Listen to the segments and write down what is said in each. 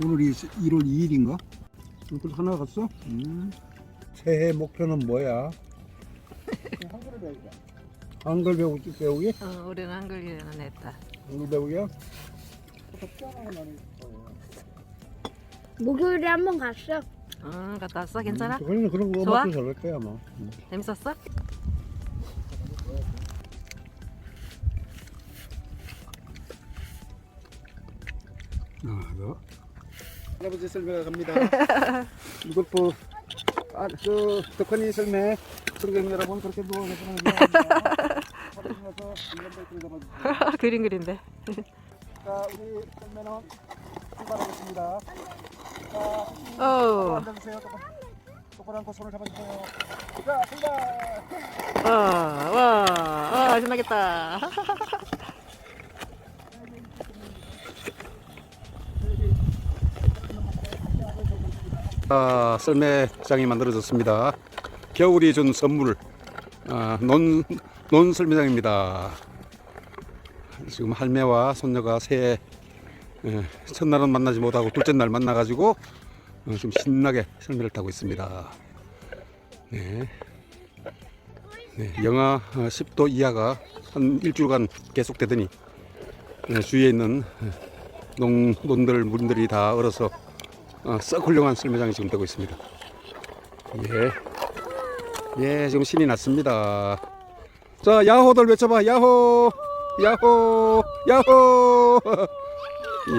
오늘이 1월 2일인가? 벌써 하나 갔어? 새해 목표는 뭐야? 한글 배우기. 한글 배우기? 우리는 한글기는 했다. 한글 배우기야? 목요일에 한 번 갔어. 갔다 왔어? 괜찮아? 그런 거 좋아? 음악도 잘할 거야 아마. 재밌었어? 너. 할아버지 설명회 갑니다. 이것도 덕환이 설명회 성경 여러분 그렇게 누워서 합니다. 그림 그린데. 자, 우리 설명회는 출발하겠습니다. 자, 앉아주세요. 똑바로 앉고 손을 잡아주세요. 자, 출발! 와, 신나겠다. 썰매장이 만들어졌습니다. 겨울이 준 선물, 논 썰매장입니다. 지금 할매와 손녀가 새해 첫날은 만나지 못하고 둘째 날 만나가지고 좀 신나게 썰매를 타고 있습니다. 네. 네, 영하 10도 이하가 한 일주일간 계속되더니 주위에 있는 논들 물들이 다 얼어서 썩 훌륭한 썰매장이 지금 되고 있습니다. 예, 지금 신이 났습니다. 자, 야호들 외쳐봐. 야호, 야호, 야호.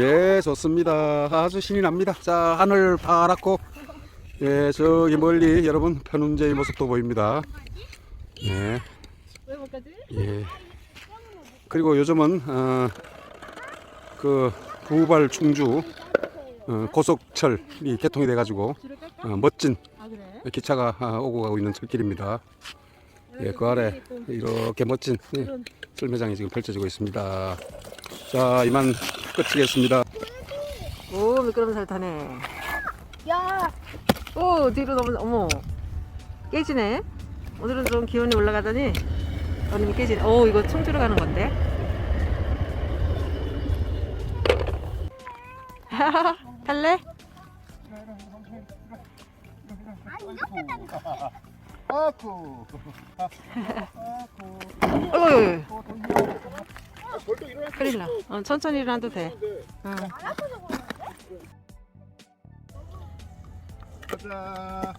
예, 좋습니다. 아주 신이 납니다. 자, 하늘 파랗고, 예, 저기 멀리 여러분 편운제의 모습도 보입니다. 예, 예. 그리고 요즘은 그 부발 충주 고속철이 개통이 돼가지고 멋진 기차가 오고 가고 있는 철길입니다. 예, 그 아래 이렇게 멋진 썰매장이 지금 펼쳐지고 있습니다. 자, 이만 끝이겠습니다. 오, 미끄럼 잘 타네. 야, 오, 뒤로 너무, 어머. 깨지네. 오늘은 좀 기온이 올라가더니, 오늘 깨지네. 오, 이거 충주로 가는 건데. 탈래? 아쿠. 어이, 큰일 나. 천천히 일어나도 돼. 가자.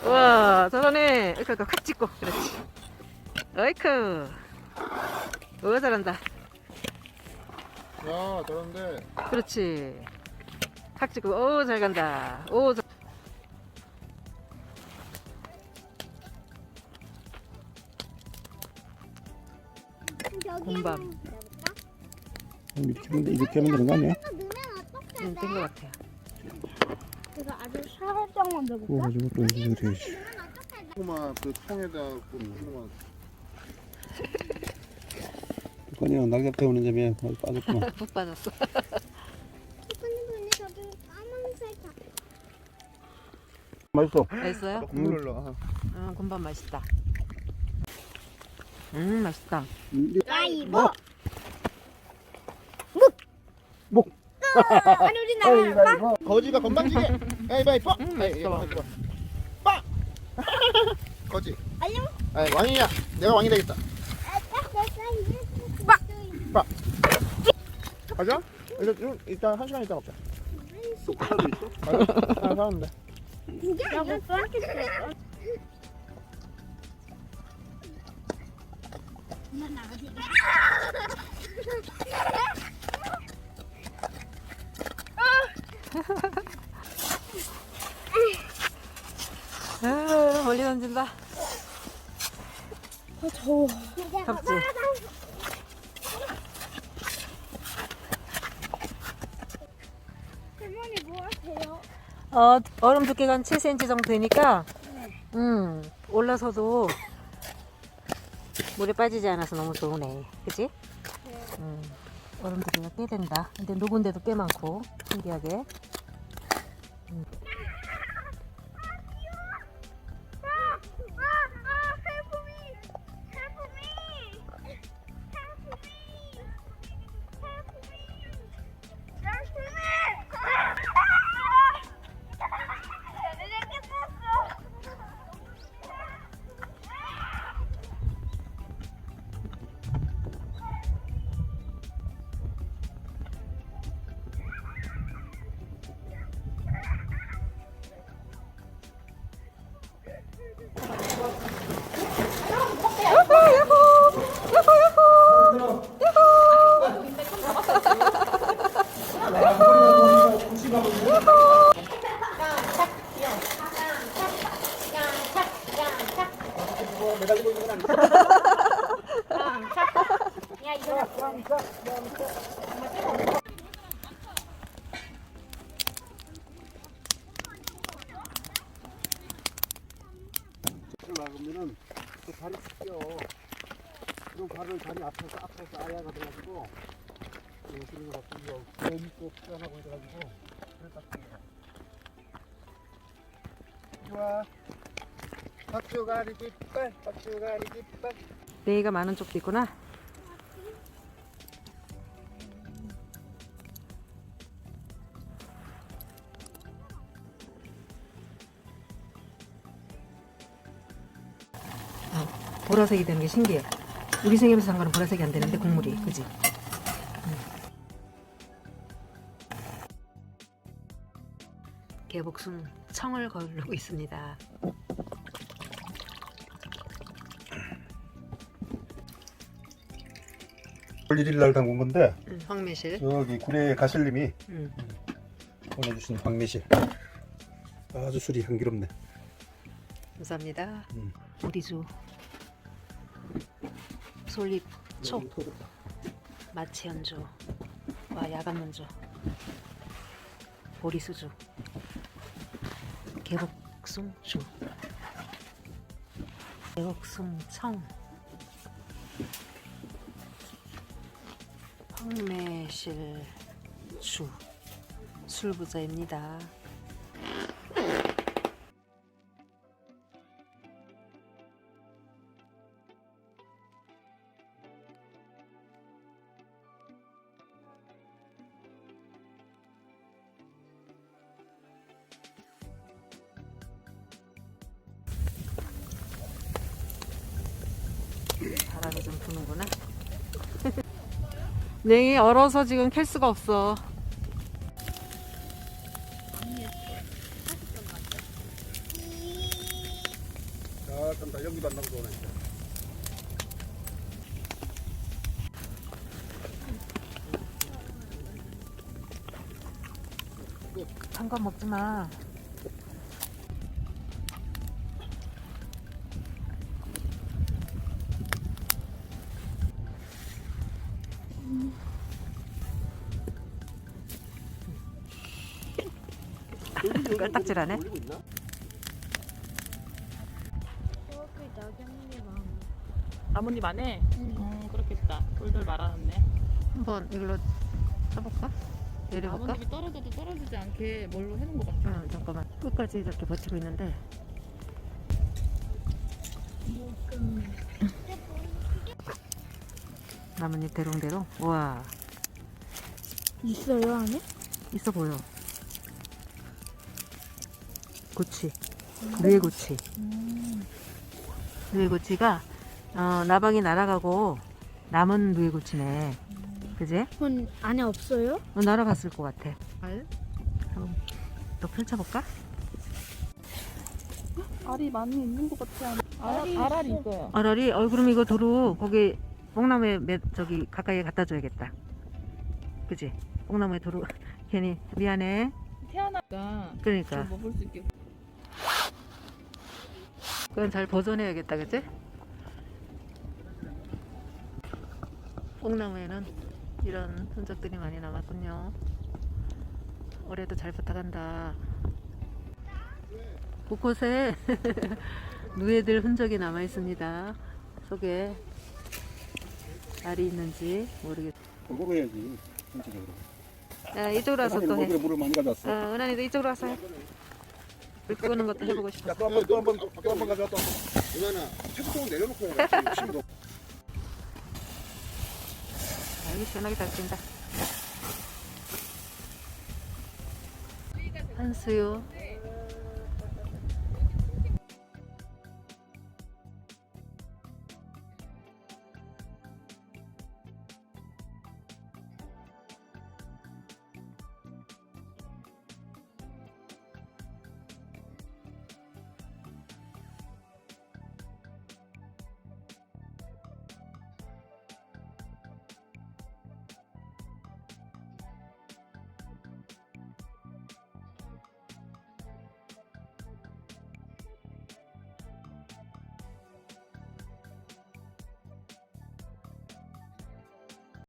와, 저러네. 이렇게 칵 찍고. 그렇지. 어이쿠. 오, 잘한다. 야, 저런데. 그렇지. 칵 찍고. 오, 잘 간다. 오, 곰밤. 이렇게 하면 되는 거 아니야? 된 것 같아요. 그래서 아주 살짝만 넣어볼까? 구워가지고 또 이렇게 해야지. 조그만 그 통에다 조그만. 그냥 낙엽 태우는 점에 빠졌구만. 푹 빠졌어. 근데 저기 까만색 맛있어. 맛있어요? 눌러. 곰밥 맛있다. 맛있다. 가위보 목. 아니 우리 나가 거지가 건방지게. 가위바위보. 맛있어. 빵. 거지. 아니요. 아이, 왕이야. 내가 왕이 되겠다. 가자. 일단 1시간 있다 먹자. 숟가락도 있어? 하나 사는데. 야, 뭐 쏘았겠어. 아, 멀리 던진다. 더워. 덥지? 할머니 뭐 하세요? 얼음 두께가 한 7cm 정도 되니까, 올라서도 물에 빠지지 않아서 너무 좋으네. 그치? 얼음 두께가 꽤 된다. 근데 녹은 데도 꽤 많고, 신기하게. 나가면은 그 발이 찢겨. 그럼 발을 다리 앞에서 아야가 돼가지고 그리고 갑자기 왼쪽 피어나고 이래가지고 그랬다. 좋아. 박주가리 깃발, 박주가리 깃발. 메이가 많은 쪽도 있구나. 보라색이 되는 게 신기해. 우리 생에서 산 거는 보라색이 안 되는데 국물이, 그지? 개복숭 청을 거르고 있습니다. 올 1일 날 담근 건데 황매실. 여기 구례 가실님이 음. 보내주신 황매실. 아주 술이 향기롭네. 감사합니다. 오리주, 솔잎, 촉, 마치 연주, 와 야간 연주, 보리수주, 개복숭주, 개복숭청, 황매실주, 술부자입니다. 바람이 좀 부는구나. 냉이 얼어서 지금 캘 수가 없어. 약간 다 연기도 안 나고 좋네. 한 건 먹지 마. 깔딱질하네. 나뭇잎 안에? 그렇겠다. 돌돌 말아놨네. 한번 이걸로 쳐볼까? 내려볼까? 나뭇잎이 떨어져도 떨어지지 않게 뭘로 해놓은 것 같아. 응, 잠깐만. 끝까지 이렇게 버티고 있는데. 나뭇잎 대롱대롱. 우와, 있어요 안에? 있어 보여. 고치. 뇌고치. 뇌고치가 나방이 날아가고 남은 뇌고치네. 그지? 그건 안에 없어요? 날아갔을 것 같아. 한번 또 펼쳐볼까? 알이 많이 있는 것 같지 않아? 알알이 있어요. 알알이? 그럼 이거 도로 거기 뽕나무에 저기 가까이에 갖다 줘야겠다. 그지? 뽕나무에 도로 괜히 미안해. 태어나 그러니까 먹을 수 있게. 그건 잘 보존해야겠다, 그치? 뽕나무에는 이런 흔적들이 많이 남았군요. 올해도 잘 부탁한다. 곳곳에 누에들 흔적이 남아 있습니다. 속에 알이 있는지 모르겠어. 그거 해야지. 전체적으로. 야, 이쪽으로 와서 또 해. 물을 많이 가져왔어. 은하이도 이쪽으로 와서 해. 물 끄는 것도 해보고 싶어. 또 한 번 가져와 또. 누나나 채소통은 내려놓고 해라. 욕심도. 여기 시원하게 잘 뛴다. 한수유